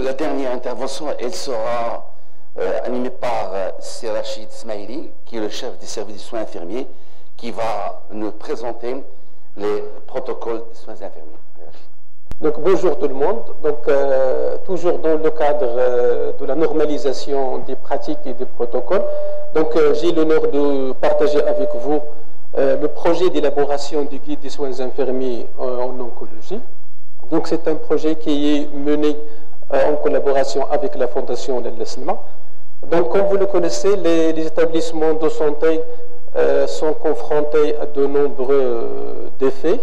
La dernière intervention, elle sera animée par Sir Rachid Smaili, qui est le chef des services des soins infirmiers, qui va nous présenter les protocoles des soins infirmiers. Donc bonjour tout le monde. Donc toujours dans le cadre de la normalisation des pratiques et des protocoles. Donc j'ai l'honneur de partager avec vous le projet d'élaboration du guide des soins infirmiers en oncologie. Donc c'est un projet qui est mené en collaboration avec la Fondation Al-Asma. Donc comme vous le connaissez, les établissements de santé sont confrontés à de nombreux défis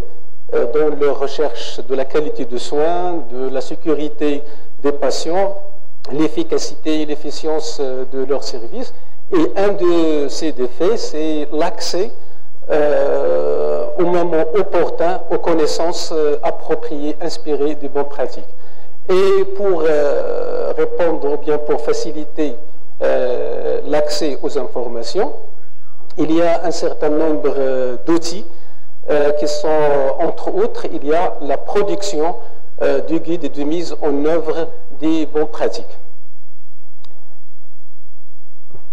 dans leur recherche de la qualité de soins, de la sécurité des patients, l'efficacité et l'efficience de leurs services. Et un de ces défis, c'est l'accès au moment opportun aux connaissances appropriées, inspirées des bonnes pratiques. Et pour répondre, ou bien pour faciliter l'accès aux informations, il y a un certain nombre d'outils qui sont, entre autres, il y a la production du guide de mise en œuvre des bonnes pratiques.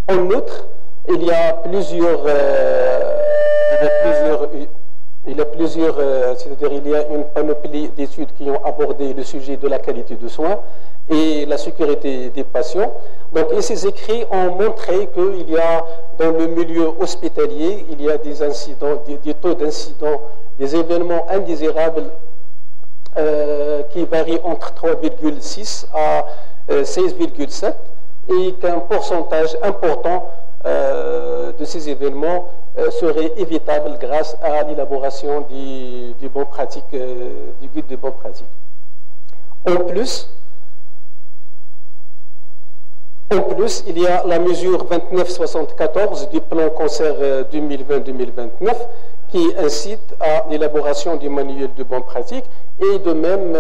En outre, il y a plusieurs c'est-à-dire il y a une panoplie d'études qui ont abordé le sujet de la qualité de soins et la sécurité des patients. Donc, et ces écrits ont montré qu'il y a dans le milieu hospitalier, il y a des incidents, des taux d'incidents, des événements indésirables qui varient entre 3,6 à 16,7 et qu'un pourcentage important de ces événements serait évitable grâce à l'élaboration des bonnes pratiques, du guide des bonnes pratiques. En plus, il y a la mesure 2974 du plan cancer 2020-2029 qui incite à l'élaboration du manuel de bonnes pratiques et de même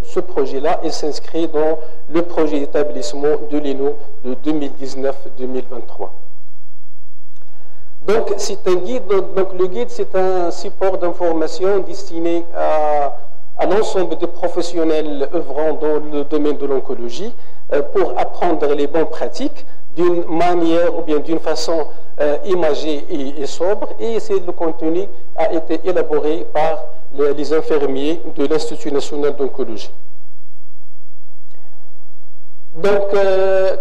ce projet-là s'inscrit dans le projet d'établissement de l'ENO de 2019-2023. Donc c'est un guide, donc le guide c'est un support d'information destiné à l'ensemble des professionnels œuvrant dans le domaine de l'oncologie pour apprendre les bonnes pratiques d'une manière ou bien d'une façon imagée et sobre, et le contenu a été élaboré par les infirmiers de l'Institut national d'oncologie. Donc,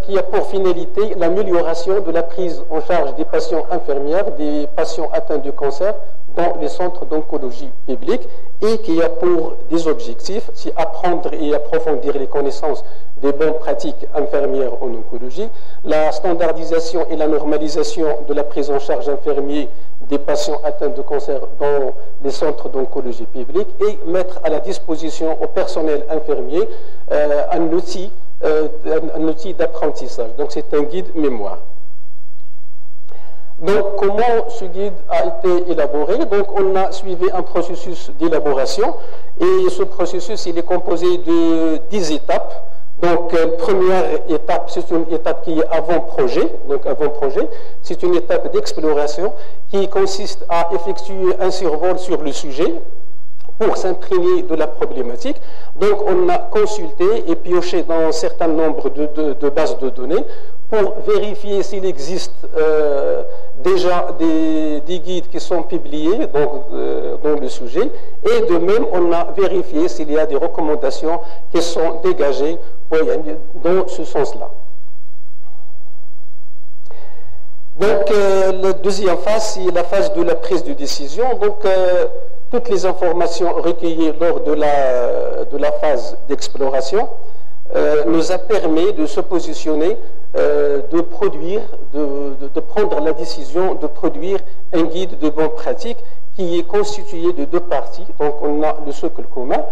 qui a pour finalité l'amélioration de la prise en charge des patients infirmières, des patients atteints de cancer dans les centres d'oncologie publique, et qui a pour des objectifs, c'est apprendre et approfondir les connaissances des bonnes pratiques infirmières en oncologie, la standardisation et la normalisation de la prise en charge infirmière des patients atteints de cancer dans les centres d'oncologie publique, et mettre à la disposition au personnel infirmier un outil d'apprentissage. Donc c'est un guide mémoire. Donc comment ce guide a été élaboré? Donc on a suivi un processus d'élaboration, et ce processus il est composé de 10 étapes. Donc première étape, c'est une étape qui est avant-projet. Donc avant-projet, c'est une étape d'exploration qui consiste à effectuer un survol sur le sujet pour s'imprégner de la problématique. Donc on a consulté et pioché dans un certain nombre de bases de données pour vérifier s'il existe déjà des guides qui sont publiés dans le sujet, et de même on a vérifié s'il y a des recommandations qui sont dégagées dans ce sens-là. Donc la deuxième phase, c'est la phase de la prise de décision. Donc toutes les informations recueillies lors de la phase d'exploration nous a permis de se positionner, de prendre la décision de produire un guide de bonnes pratiques qui est constitué de 2 parties. Donc on a le socle commun,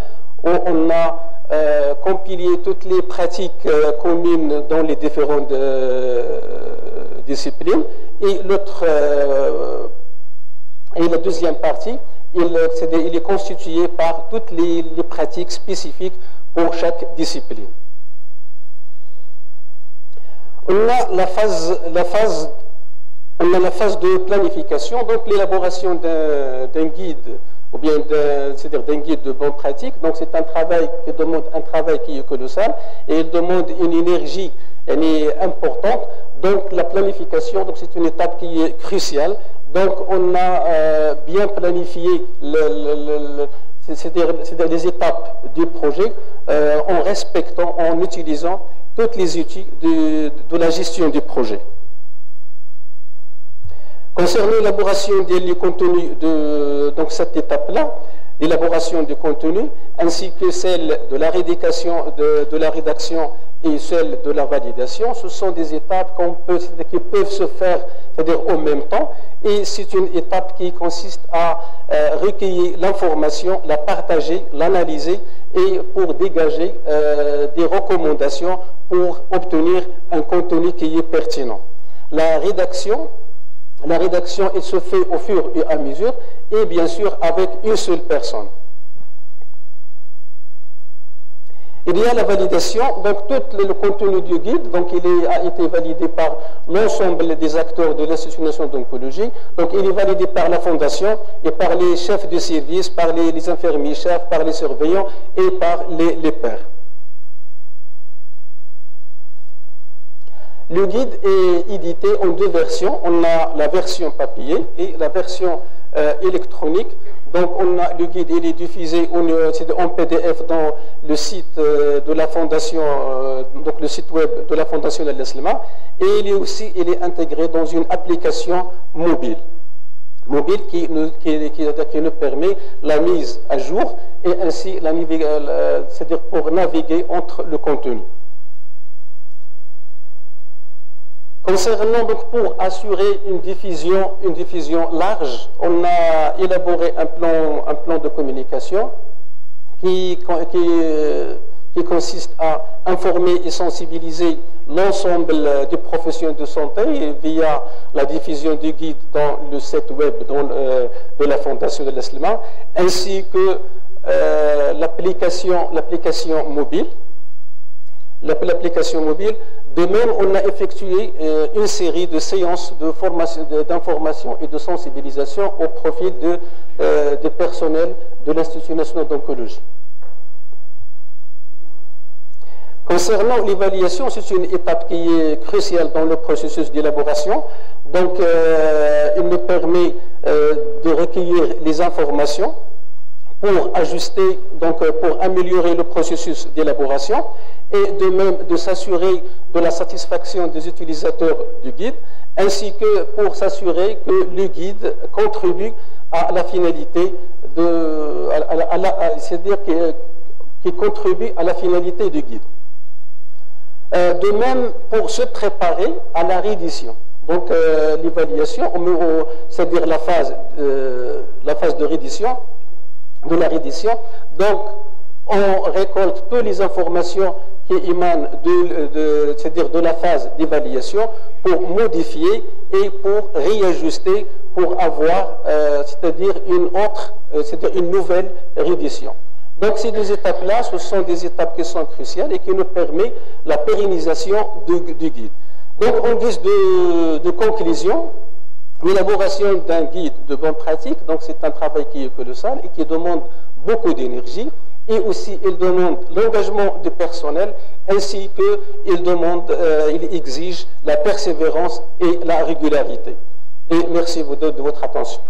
où on a compilé toutes les pratiques communes dans les différentes disciplines, et la deuxième partie, il est constitué par toutes les pratiques spécifiques pour chaque discipline. On a la phase de planification, donc l'élaboration d'un guide ou bien c'est-à-dire d'un guide de bonne pratique. Donc c'est un travail qui demande un travail qui est colossal et il demande une énergie importante. Donc la planification, donc c'est une étape qui est cruciale. Donc on a bien planifié c'est-à-dire les étapes du projet en respectant, en utilisant tous les outils de la gestion du projet. Concernant l'élaboration des contenus de donc cette étape-là, l'élaboration du contenu, ainsi que celle de la rédaction, et celle de la validation, ce sont des étapes qui peuvent se faire, c'est-à-dire en même temps, et c'est une étape qui consiste à recueillir l'information, la partager, l'analyser, et pour dégager des recommandations pour obtenir un contenu qui est pertinent. La rédaction, elle se fait au fur et à mesure, et bien sûr avec une seule personne. Il y a la validation, donc tout le contenu du guide, donc a été validé par l'ensemble des acteurs de l'Institut national d'oncologie, donc il est validé par la Fondation et par les chefs de service, par les infirmiers-chefs, par les surveillants et par les pairs. Le guide est édité en deux versions. On a la version papier et la version électronique. Donc le guide il est diffusé en PDF dans le site de la Fondation, donc le site web de la Fondation Al-Islama, et il est intégré dans une application mobile qui nous permet la mise à jour et ainsi c'est-à-dire pour naviguer entre le contenu. Concernant donc pour assurer une diffusion large, on a élaboré un plan de communication qui consiste à informer et sensibiliser l'ensemble des professionnels de santé via la diffusion du guide dans le site web de la Fondation de l'Islama, ainsi que l'application mobile. De même, on a effectué une série de séances d'information et de sensibilisation au profit des personnels de l'Institut national d'oncologie. Concernant l'évaluation, c'est une étape qui est cruciale dans le processus d'élaboration. Donc, il nous permet de recueillir les informations pour ajuster, donc pour améliorer le processus d'élaboration et de même de s'assurer de la satisfaction des utilisateurs du guide, ainsi que pour s'assurer que le guide contribue à la finalité c'est-à-dire qu'il contribue à la finalité du guide. De même, pour se préparer à la réédition. Donc l'évaluation, c'est-à-dire la phase de réédition, de la réédition. Donc, on récolte toutes les informations qui émanent c'est-à-dire de la phase d'évaluation pour modifier et pour réajuster pour avoir, c'est-à-dire une nouvelle réédition. Donc, ces deux étapes-là, ce sont des étapes qui sont cruciales et qui nous permettent la pérennisation du guide. Donc, en guise de conclusion, l'élaboration d'un guide de bonne pratique, donc c'est un travail qui est colossal et qui demande beaucoup d'énergie, et aussi il demande l'engagement du personnel, ainsi qu'il exige la persévérance et la régularité. Et merci de votre attention.